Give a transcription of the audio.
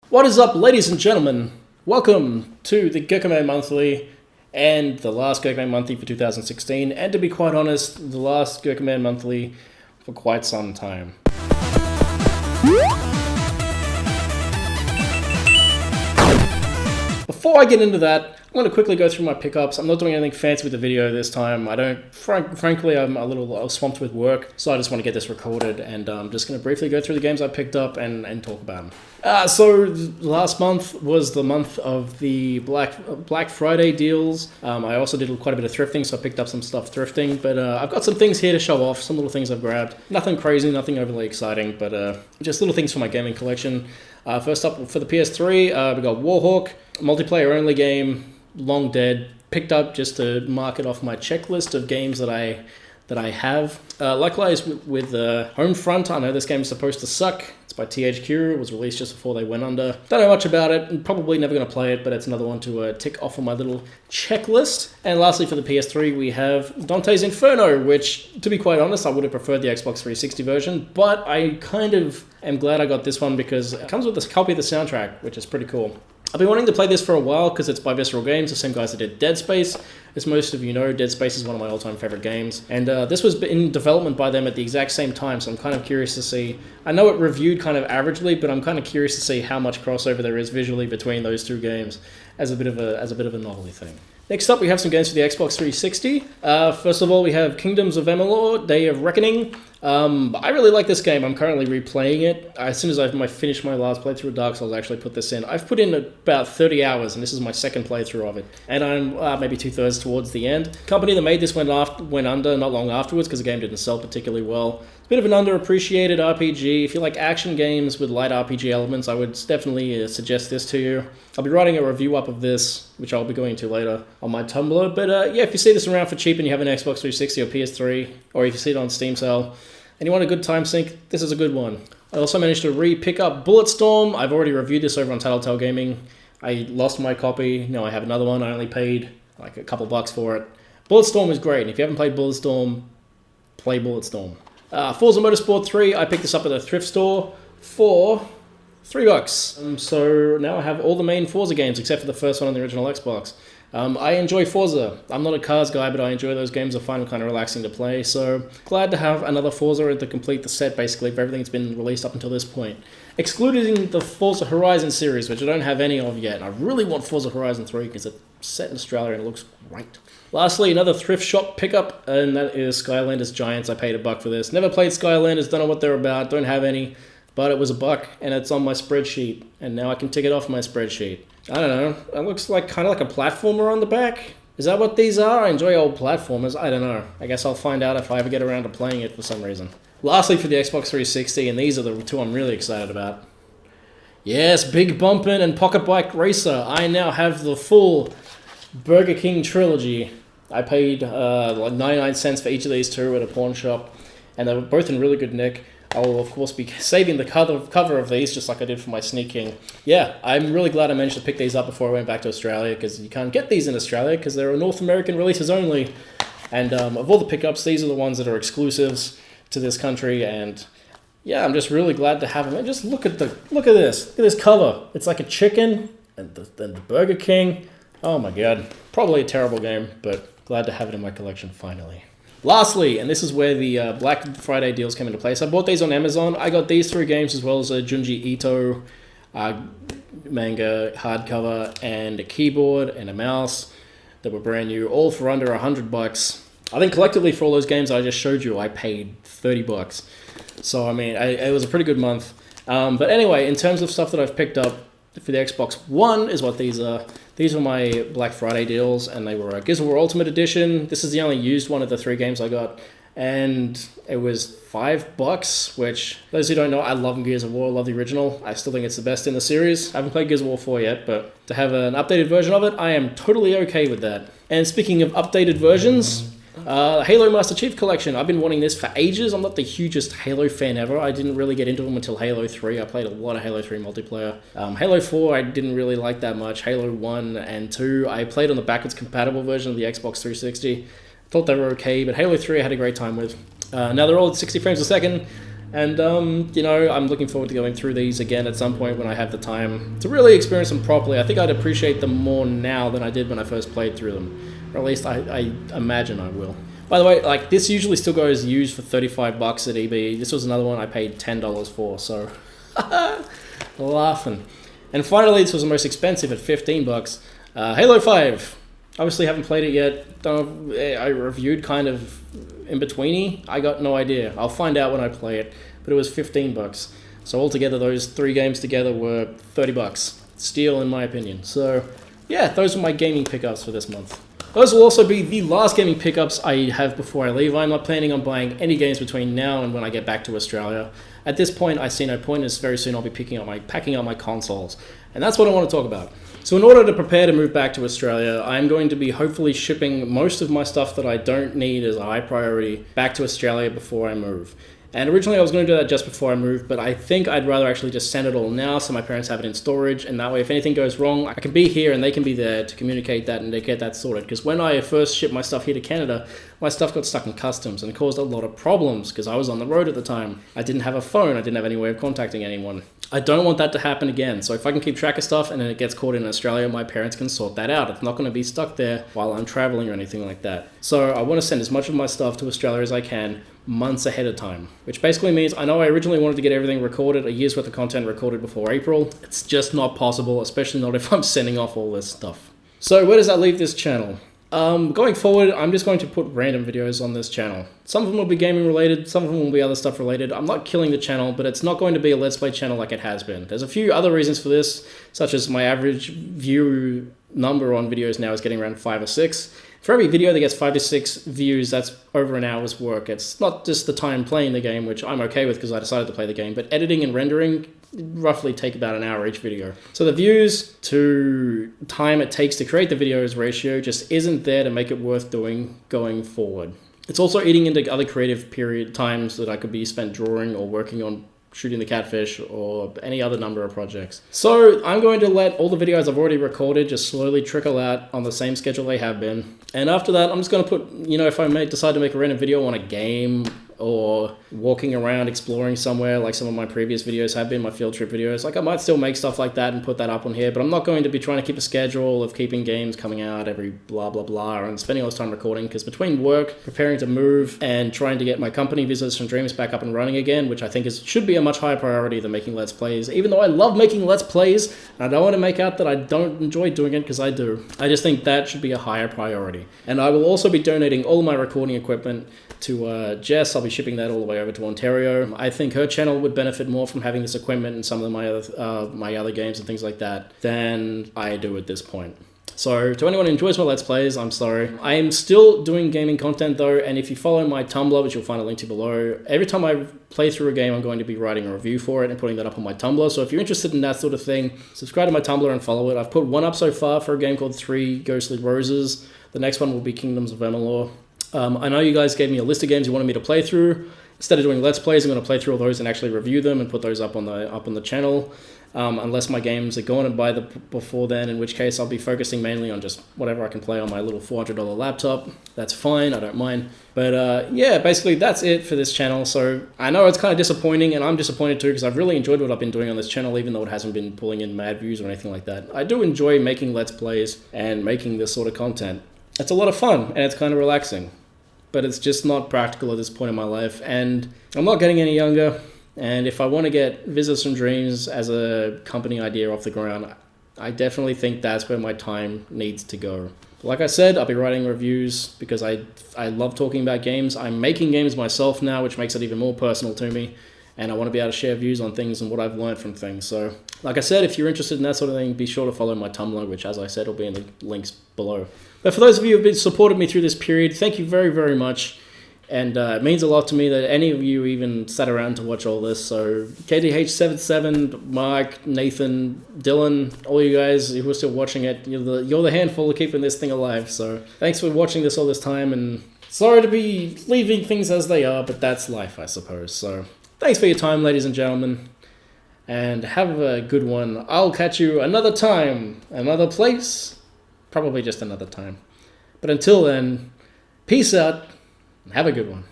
What is up, ladies and gentlemen? Welcome to the Gerkinman Monthly and the last Gerkinman Monthly for 2016, and to be quite honest, the last Gerkinman Monthly for quite some time. Before I get into that, I'm going to quickly go through my pickups. I'm not doing anything fancy with the video this time. Frankly, I'm a little swamped with work, so I just want to get this recorded, and I'm just going to briefly go through the games I picked up and talk about them. So last month was the month of the Black Friday deals. I also did quite a bit of thrifting, so I picked up some stuff thrifting, but I've got some things here to show off, some little things I've grabbed. Nothing crazy, nothing overly exciting, but just little things for my gaming collection. First up, for the PS3, we got Warhawk, multiplayer only game, long dead, picked up just to mark it off my checklist of games that I have. Likewise with Homefront, I know this game is supposed to suck. It's by THQ, it was released just before they went under. Don't know much about it, and probably never going to play it, but it's another one to tick off on my little checklist. And lastly for the PS3, we have Dante's Inferno, which, to be quite honest, I would have preferred the Xbox 360 version, but I kind of am glad I got this one because it comes with a copy of the soundtrack, which is pretty cool. I've been wanting to play this for a while because it's by Visceral Games, the same guys that did Dead Space. As most of you know, Dead Space is one of my all-time favorite games. And this was in development by them at the exact same time, so I'm kind of curious to see. I know it reviewed kind of averagely, but I'm kind of curious to see how much crossover there is visually between those two games as a bit of a novelty thing. Next up, we have some games for the Xbox 360. First of all, we have Kingdoms of Amalur: Day of Reckoning. I really like this game. I'm currently replaying it. As soon as I finished my last playthrough of Dark Souls, I actually put this in. I've put in about 30 hours, and this is my second playthrough of it. And I'm maybe 2/3 towards the end. The company that made this went under not long afterwards because the game didn't sell particularly well. It's a bit of an underappreciated RPG. If you like action games with light RPG elements, I would definitely suggest this to you. I'll be writing a review up of this, which I'll be going to later on my Tumblr. But yeah, if you see this around for cheap and you have an Xbox 360 or PS3, or if you see it on Steam sale, and you want a good time sink, this is a good one. I also managed to re-pick up Bulletstorm. I've already reviewed this over on Tattletale Gaming. I lost my copy. Now I have another one. I only paid like a couple bucks for it. Bulletstorm is great. And if you haven't played Bulletstorm, play Bulletstorm. Forza Motorsport 3, I picked this up at a thrift store for $3. So now I have all the main Forza games except for the first one on the original Xbox. I enjoy Forza. I'm not a cars guy, but I enjoy those games. I find them kind of relaxing to play. So glad to have another Forza to complete the set, basically, of everything that's been released up until this point. Excluding the Forza Horizon series, which I don't have any of yet. And I really want Forza Horizon 3 because it's set in Australia and it looks great. Lastly, another thrift shop pickup, and that is Skylanders Giants. I paid $1 for this. Never played Skylanders, don't know what they're about, don't have any, but it was $1, and it's on my spreadsheet, and now I can tick it off my spreadsheet. I don't know, it looks like kind of like a platformer on the back. Is that what these are? I enjoy old platformers, I don't know. I guess I'll find out if I ever get around to playing it for some reason. Lastly, for the Xbox 360, and these are the two I'm really excited about. Yes, Big Bumpin' and Pocket Bike Racer. I now have the full Burger King trilogy. I paid like 99 cents for each of these two at a pawn shop, and they were both in really good nick. I will, of course, be saving the cover of these, just like I did for my Sneak King. Yeah, I'm really glad I managed to pick these up before I went back to Australia, because you can't get these in Australia, because they're North American releases only. And of all the pickups, these are the ones that are exclusives to this country, and yeah, I'm just really glad to have them. And just look at this. Look at this cover. It's like a chicken, and the Burger King. Oh my god. Probably a terrible game, but glad to have it in my collection finally. Lastly, and this is where the Black Friday deals come into place. I bought these on Amazon. I got these 3 games as well as a Junji Ito manga hardcover and a keyboard and a mouse that were brand new, all for under $100. I think collectively for all those games I just showed you, I paid $30. So I mean, it was a pretty good month. But anyway, in terms of stuff that I've picked up for the Xbox One is what these are. These were my Black Friday deals, and they were a Gears of War Ultimate Edition. This is the only used one of the 3 games I got, and it was $5, which, those who don't know, I love Gears of War, I love the original. I still think it's the best in the series. I haven't played Gears of War 4 yet, but to have an updated version of it, I am totally okay with that. And speaking of updated versions, Halo Master Chief Collection. I've been wanting this for ages. I'm not the hugest Halo fan ever. I didn't really get into them until Halo 3. I played a lot of Halo 3 multiplayer. Halo 4 I didn't really like that much. Halo 1 and 2 I played on the backwards compatible version of the Xbox 360. Thought they were okay, but Halo 3 I had a great time with. Now they're all at 60 frames a second. And, you know, I'm looking forward to going through these again at some point when I have the time to really experience them properly. I think I'd appreciate them more now than I did when I first played through them. Or at least I imagine I will. By the way, like, this usually still goes used for $35 at EB. This was another one I paid $10 for, so... laughing. And finally, this was the most expensive at $15. Halo 5. Obviously haven't played it yet. I reviewed kind of in betweeny. I got no idea. I'll find out when I play it. But it was $15. So altogether, those 3 games together were $30. Steal, in my opinion. So yeah, those are my gaming pickups for this month. Those will also be the last gaming pickups I have before I leave. I'm not planning on buying any games between now and when I get back to Australia. At this point, I see no point, as very soon I'll be packing up my consoles. And that's what I want to talk about. So in order to prepare to move back to Australia, I'm going to be hopefully shipping most of my stuff that I don't need as a high priority back to Australia before I move. And originally I was going to do that just before I moved, but I think I'd rather actually just send it all now so my parents have it in storage, and that way if anything goes wrong, I can be here and they can be there to communicate that and to get that sorted. Because when I first shipped my stuff here to Canada, my stuff got stuck in customs and caused a lot of problems because I was on the road at the time. I didn't have a phone, I didn't have any way of contacting anyone. I don't want that to happen again, so if I can keep track of stuff and then it gets caught in Australia, my parents can sort that out. It's not going to be stuck there while I'm traveling or anything like that. So I want to send as much of my stuff to Australia as I can months ahead of time, which basically means I know I originally wanted to get everything recorded, a year's worth of content recorded before April. It's just not possible, especially not if I'm sending off all this stuff. So where does that leave this channel? Going forward, I'm just going to put random videos on this channel. Some of them will be gaming related, some of them will be other stuff related. I'm not killing the channel, but it's not going to be a Let's Play channel like it has been. There's a few other reasons for this, such as my average view number on videos now is getting around 5 or 6. For every video that gets 5 to 6 views, that's over an hour's work. It's not just the time playing the game, which I'm okay with because I decided to play the game, but editing and rendering roughly take about an hour each video. So the views to time it takes to create the videos ratio just isn't there to make it worth doing going forward. It's also eating into other creative period times that I could be spent drawing or working on shooting the catfish or any other number of projects. So I'm going to let all the videos I've already recorded just slowly trickle out on the same schedule they have been. And after that, I'm just going to put, you know, if I decide to make a random video on a game or walking around exploring somewhere like some of my previous videos have been, my field trip videos, like I might still make stuff like that and put that up on here, but I'm not going to be trying to keep a schedule of keeping games coming out every blah blah blah and spending all this time recording, because between work, preparing to move, and trying to get my company Visitors from Dreams back up and running again, which I think should be a much higher priority than making Let's Plays, even though I love making Let's Plays, and I don't want to make out that I don't enjoy doing it, because I do. I just think that should be a higher priority. And I will also be donating all of my recording equipment to Jess. I'll be shipping that all the way over to Ontario. I think her channel would benefit more from having this equipment and some of my other games and things like that than I do at this point. So to anyone who enjoys my Let's Plays, I'm sorry. I am still doing gaming content though, and if you follow my Tumblr, which you'll find a link to below, every time I play through a game, I'm going to be writing a review for it and putting that up on my Tumblr. So if you're interested in that sort of thing, subscribe to my Tumblr and follow it. I've put one up so far for a game called 3 Ghostly Roses. The next one will be Kingdoms of Amalur. I know you guys gave me a list of games you wanted me to play through. Instead of doing Let's Plays, I'm going to play through all those and actually review them and put those up on the channel. Unless my games are going by before then, in which case I'll be focusing mainly on just whatever I can play on my little $400 laptop. That's fine, I don't mind. But yeah, basically that's it for this channel. So I know it's kind of disappointing, and I'm disappointed too, because I've really enjoyed what I've been doing on this channel, even though it hasn't been pulling in mad views or anything like that. I do enjoy making Let's Plays and making this sort of content. It's a lot of fun, and it's kind of relaxing. But it's just not practical at this point in my life, and I'm not getting any younger. And if I want to get Visitors from Dreams as a company idea off the ground, I definitely think that's where my time needs to go. Like I said, I'll be writing reviews because I love talking about games. I'm making games myself now, which makes it even more personal to me. And I want to be able to share views on things and what I've learned from things. So, like I said, if you're interested in that sort of thing, be sure to follow my Tumblr, which, as I said, will be in the links below. But for those of you who have supported me through this period, thank you very, very much. And it means a lot to me that any of you even sat around to watch all this. So KDH77, Mark, Nathan, Dylan, all you guys who are still watching it, you're the handful of keeping this thing alive. So thanks for watching this all this time, and sorry to be leaving things as they are, but that's life, I suppose. So thanks for your time, ladies and gentlemen, and have a good one. I'll catch you another time, another place, probably just another time. But until then, peace out. Have a good one.